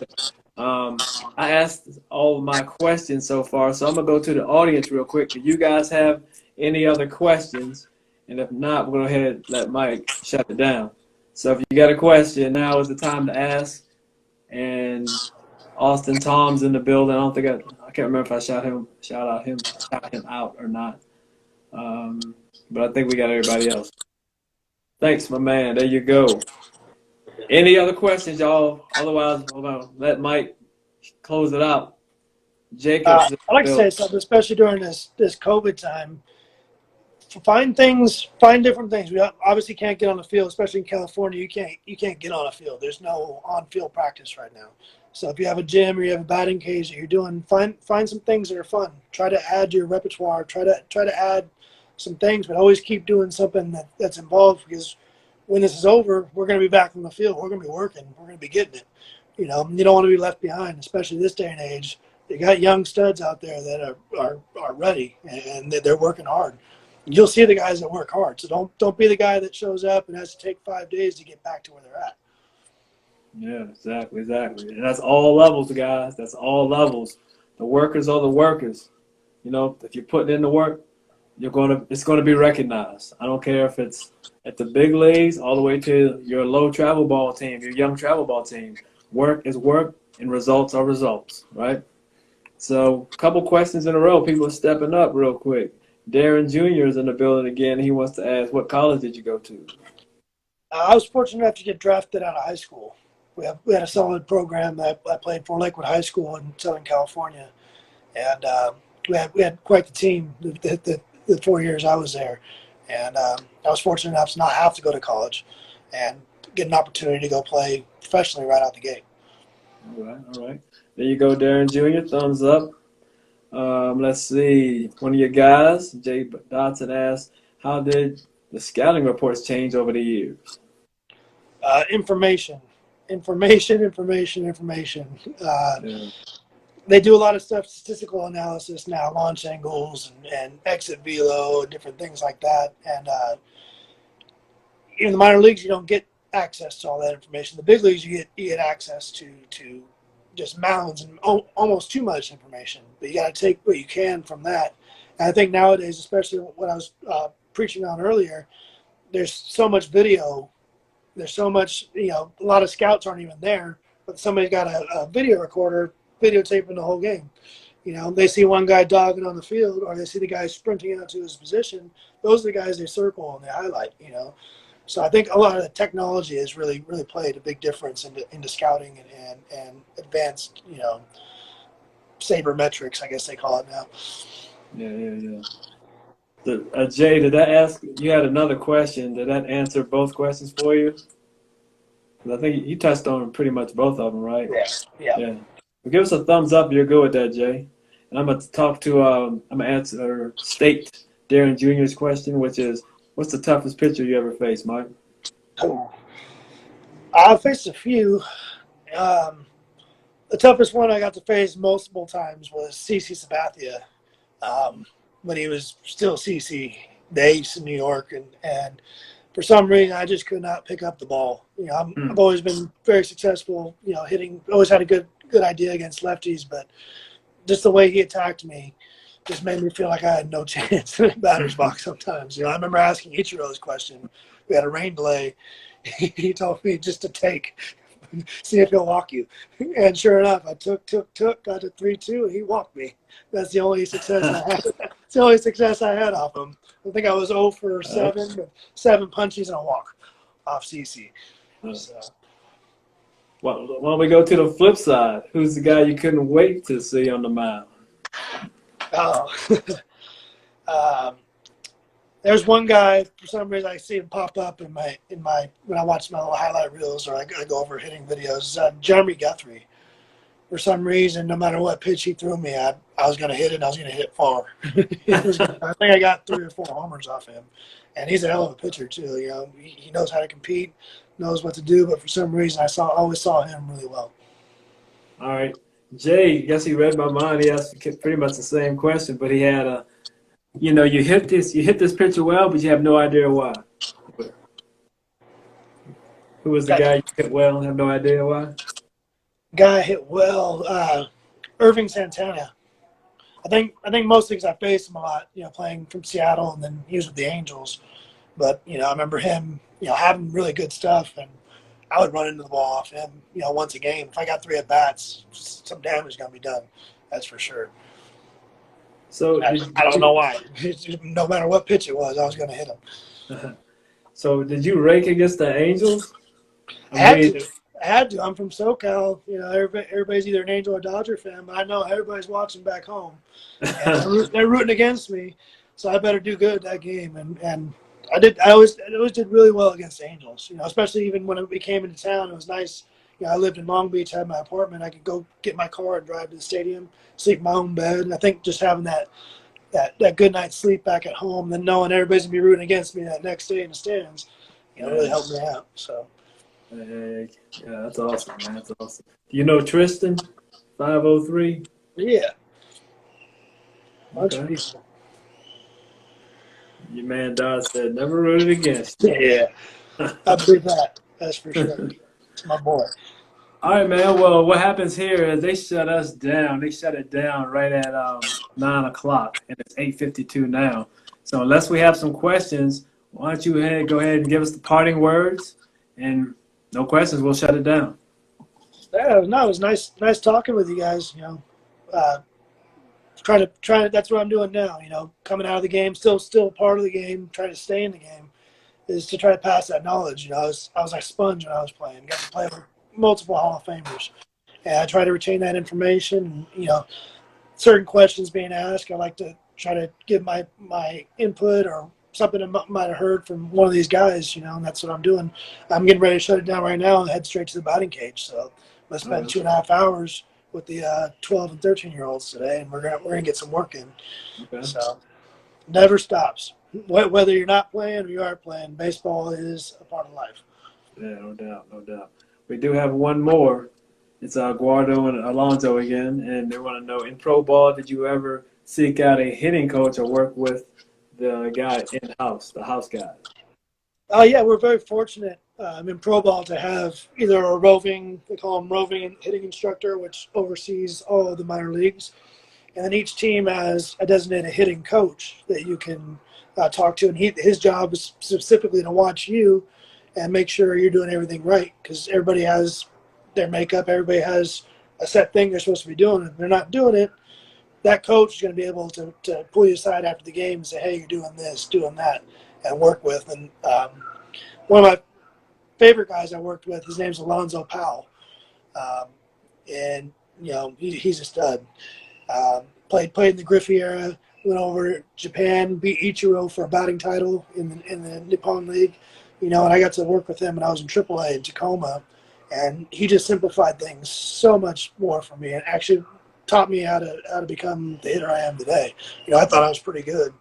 Um, I asked all of my questions so far, so I'm gonna go to the audience real quick. Do you guys have any other questions? And if not, we're gonna go ahead and let Mike shut it down. So if you got a question, now is the time to ask. And Austin Tom's in the building. I can't remember if I shout him out or not. But I think we got everybody else. Thanks, my man. There you go. Any other questions, y'all? Otherwise, we're gonna let Mike close it out. Jacob's in I like the to building. say something, especially during this COVID time. Find different things. We obviously can't get on the field, especially in California. You can't get on a field. There's no on field practice right now. So if you have a gym or you have a batting cage that you're doing, find some things that are fun. Try to add to your repertoire. Try to add some things, but always keep doing something that's involved because when this is over, we're going to be back on the field. We're going to be working. We're going to be getting it. You don't want to be left behind, especially this day and age. You got young studs out there that are ready and they're working hard. You'll see the guys that work hard. So don't be the guy that shows up and has to take 5 days to get back to where they're at. Yeah, exactly. And that's all levels, guys. That's all levels. The workers are the workers. You know, if you're putting in the work, it's gonna be recognized. I don't care if it's at the big leagues all the way to your low travel ball team, your young travel ball team. Work is work and results are results, right? So, a couple questions in a row. People are stepping up real quick. Darren Jr. is in the building again. He wants to ask, what college did you go to? I was fortunate enough to get drafted out of high school. We had a solid program that I played for Lakewood High School in Southern California, and we had quite the team the 4 years I was there, and I was fortunate enough to not have to go to college, and get an opportunity to go play professionally right out the gate. All right, all right. There you go, Darren Jr. Thumbs up. Let's see. One of your guys, Jay Dotson, asked, "How did the scouting reports change over the years?" Information. Yeah. They do a lot of stuff, statistical analysis now, launch angles and exit velo, and different things like that. And in the minor leagues, you don't get access to all that information. The big leagues, you get access to just mounds and almost too much information. But you got to take what you can from that. And I think nowadays, especially what I was preaching on earlier, there's so much video. There's so much, a lot of scouts aren't even there, but somebody's got a video recorder videotaping the whole game. They see one guy dogging on the field, or they see the guy sprinting out to his position. Those are the guys they circle and they highlight. So I think a lot of the technology has really, really played a big difference into scouting and advanced, sabermetrics, I guess they call it now. Yeah. Jay, did that ask? You had another question. Did that answer both questions for you? 'Cause I think you touched on pretty much both of them, right? Yeah. Yeah. Yeah. Well, give us a thumbs up if you're good with that, Jay. And I'm gonna state Darren Jr.'s question, which is, what's the toughest pitcher you ever faced, Mike? Oh, I've faced a few. Um, the toughest one I got to face multiple times was CC Sabathia, when he was still CC, the ace in New York, and for some reason I just could not pick up the ball. I've always been very successful, hitting. Always had a good idea against lefties, but just the way he attacked me just made me feel like I had no chance in the batter's box sometimes. I remember asking Ichiro this question. We had a rain delay. He told me just to take, see if he'll walk you. And sure enough, I took, got to 3-2, and he walked me. That's the only success I had. It's the only success I had off him. I think I was 0 for 7, with 7 punches and a walk off CC. So, Well, why don't we go to the flip side? Who's the guy you couldn't wait to see on the mound? oh. um, There's one guy, for some reason I see him pop up in my when I watch my little highlight reels, or I go over hitting videos. Jeremy Guthrie. For some reason, no matter what pitch he threw me, I was going to hit it, and I was going to hit it far. I think I got 3 or 4 homers off him, and he's a hell of a pitcher too. He knows how to compete, knows what to do. But for some reason, always saw him really well. All right. Jay, I guess he read my mind. He asked pretty much the same question, but he had you hit this pitcher well, but you have no idea why. Who was the Got guy you hit well and have no idea why? guy hit well. Irving Santana. I think most things I faced him a lot. Playing from Seattle, and then he was with the Angels. But I remember him, having really good stuff, and I would run into the ball off him, once a game. If I got 3 at bats, some damage is gonna be done. That's for sure. So I don't know why. No matter what pitch it was, I was gonna hit him. So did you rake against the Angels? I had to. I'm from SoCal. Everybody's either an Angel or Dodger fan, but I know everybody's watching back home, and they're rooting against me. So I better do good that game, and I did. I always did really well against the Angels. Especially even when we came into town, it was nice. I lived in Long Beach, had my apartment. I could go get my car and drive to the stadium, sleep in my own bed. And I think just having that good night's sleep back at home, then knowing everybody's gonna be rooting against me that next day in the stands, really helped me out. So. Yeah, that's awesome, man. That's awesome. Do you know Tristan? 503? Yeah. Bunch of Okay. people. Your man Dodd said, never rooted against you. Yeah. I believe that. That's for sure. It's my boy. All right, man. Well, what happens here is they shut us down. They shut it down right at 9 o'clock, and it's 8:52 now. So unless we have some questions, why don't you go ahead and give us the parting words? And no questions, we'll shut it down. Yeah, no, it was nice talking with you guys. Trying to. That's what I'm doing now. Coming out of the game, still part of the game, trying to stay in the game, is to try to pass that knowledge. I was like a sponge when I was playing. Got to play with multiple Hall of Famers, and I try to retain that information. And, certain questions being asked, I like to try to give my input or something I might have heard from one of these guys. And that's what I'm doing. I'm getting ready to shut it down right now and head straight to the batting cage. So I'm gonna spend 2.5 hours with the 12 and 13-year-olds today, and we're gonna get some work in. Okay. So never stops. Whether you're not playing or you are playing, baseball is a part of life. Yeah, no doubt, no doubt. We do have one more. It's Guardo and Alonso again, and they want to know, in pro ball, did you ever seek out a hitting coach or work with the guy in-house, the house guy? Yeah, we're very fortunate in pro ball to have either a they call him roving hitting instructor, which oversees all of the minor leagues. And then each team has a designated hitting coach that you can talk to. And his job is specifically to watch you and make sure you're doing everything right, because everybody has their makeup. Everybody has a set thing they're supposed to be doing. And if they're not doing it, that coach is going to be able to pull you aside after the game and say, hey, you're doing this, doing that, and work with. And one of my favorite guys I worked with, his name's Alonzo Powell. And, he's a stud. Played in the Griffey era, went over to Japan, beat Ichiro for a batting title in the Nippon League. And I got to work with him when I was in AAA in Tacoma. And he just simplified things so much more for me and actually taught me how to become the hitter I am today. I thought I was pretty good.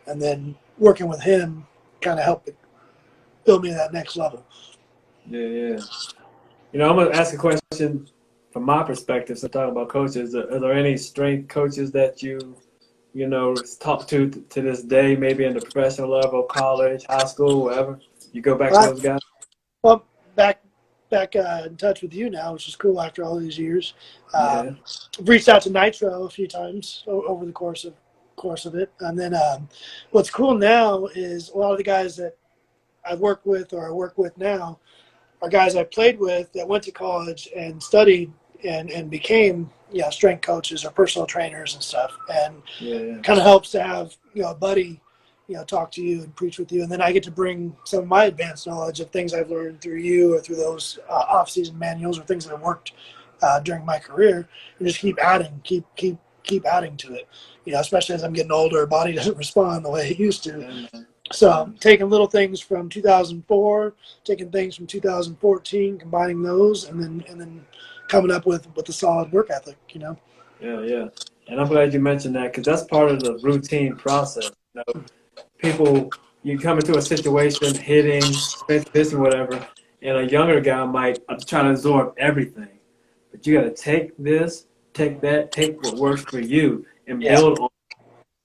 And then working with him kind of helped build me to that next level. Yeah. I'm going to ask a question from my perspective. So talking about coaches, are there any strength coaches that you talk to this day, maybe in the professional level, college, high school, whatever? You go back to those guys? Well, back in touch with you now, which is cool after all these years. Yeah. Reached out to Nitro a few times over the course of it. And then what's cool now is a lot of the guys that I've worked with or I work with now are guys I played with that went to college and studied and became strength coaches or personal trainers and stuff. And kind of helps to have a buddy talk to you and preach with you, and then I get to bring some of my advanced knowledge of things I've learned through you or through those off-season manuals or things that have worked during my career, and just keep adding to it. Especially as I'm getting older, body doesn't respond the way it used to. So taking little things from 2004, taking things from 2014, combining those, and then coming up with a solid work ethic. Yeah. And I'm glad you mentioned that, because that's part of the routine process. People, you come into a situation, hitting, this and whatever, and a younger guy might try to absorb everything. But you got to take this, take that, take what works for you, and build on it.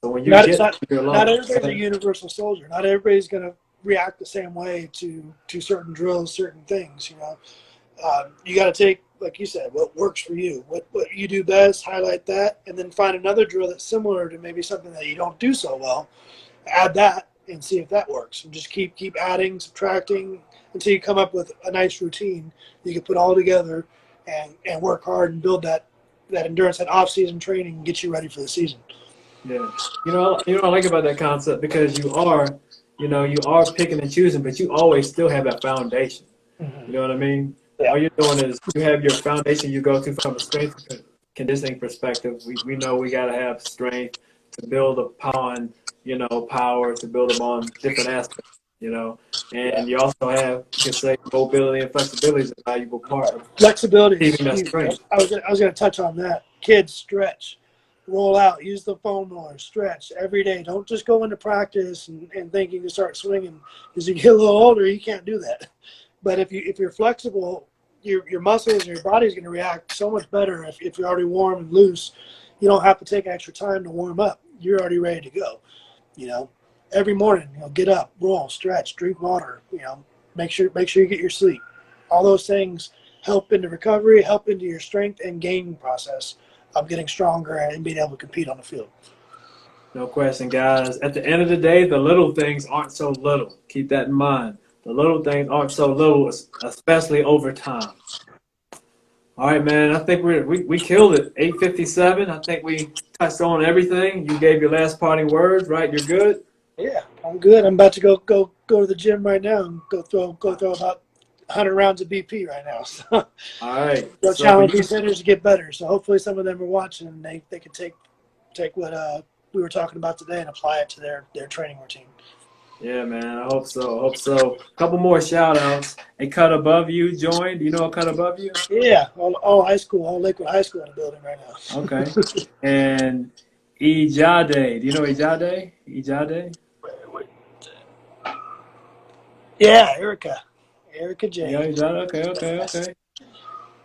So when you not everybody's a universal soldier. Not everybody's going to react the same way to certain drills, certain things. You got to take, like you said, what works for you, what you do best, highlight that, and then find another drill that's similar to maybe something that you don't do so well. Add that and see if that works, and just keep adding, subtracting until you come up with a nice routine you can put all together and work hard and build that endurance, that off-season training, and get you ready for the season. Yeah, I like about that concept, because you are picking and choosing, but you always still have that foundation. Mm-hmm. You know what I mean? Yeah. All you're doing is you have your foundation you go to from a strength conditioning perspective. We know we got to have strength to build upon, power, to build upon different aspects, and you also have, you can say, mobility and flexibility is a valuable part of Flexibility is achieving that huge. strength. I was going to touch on that. Kids, stretch, roll out, use the foam roller, stretch every day. Don't just go into practice and think you can start swinging. As you get a little older, you can't do that. But if you're flexible, your muscles and your body is going to react so much better if you're already warm and loose. You don't have to take extra time to warm up. You're already ready to go. Every morning, get up, roll, stretch, drink water. Make sure you get your sleep. All those things help into recovery, help into your strength and gaining process of getting stronger and being able to compete on the field. No question, guys. At the end of the day, the little things aren't so little. Keep that in mind. The little things aren't so little, especially over time. All right, man. I think we killed it. 8:57. I think we touched on everything. You gave your last parting words, right? You're good? Yeah, I'm good. I'm about to go go to the gym right now and go throw about 100 rounds of BP right now. So All right. go So for challenge you, these hitters to get better. So hopefully some of them are watching and they can take what we were talking about today and apply it to their training routine. yeah, man. I hope so. Hope so. A couple more shout outs. A cut above you joined. Do you know a cut above you? Yeah, all high school, all Lakewood High School in the building right now. Okay. And Ijade. Do you know Ijade? Ijade? Yeah, Erica Yeah, J. Ijade. Okay, okay, Yes. okay.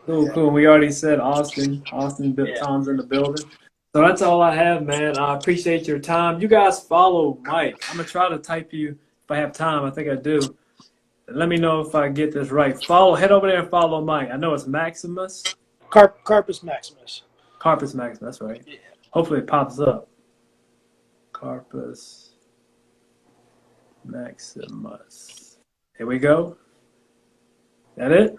Cool, Yeah. cool. We already said Austin. Yeah. Tom's in the building. So that's all I have, man. I appreciate your time. You guys follow Mike. I'm gonna try to type you if I have time. I think I do. Let me know if I get this right. Head over there and follow Mike. I know it's Maximus. Carpus Maximus. Carpus Maximus, that's right. Yeah. Hopefully it pops up. Carpus Maximus. Here we go. That it?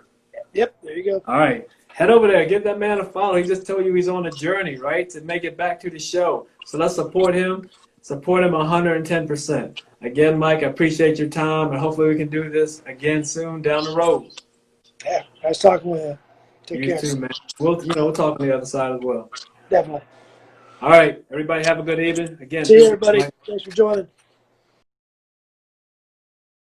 Yep, there you go. All right. Head over there. Give that man a follow. He just told you he's on a journey, right, to make it back to the show. So let's support him. Support him 110%. Again, Mike, I appreciate your time, and hopefully we can do this again soon down the road. Yeah, nice talking with you. Take You care. too, man. We'll talk on the other side as well. Definitely. All right, everybody, have a good evening. Again, See you, appreciate it, everybody. Mike. Thanks for joining.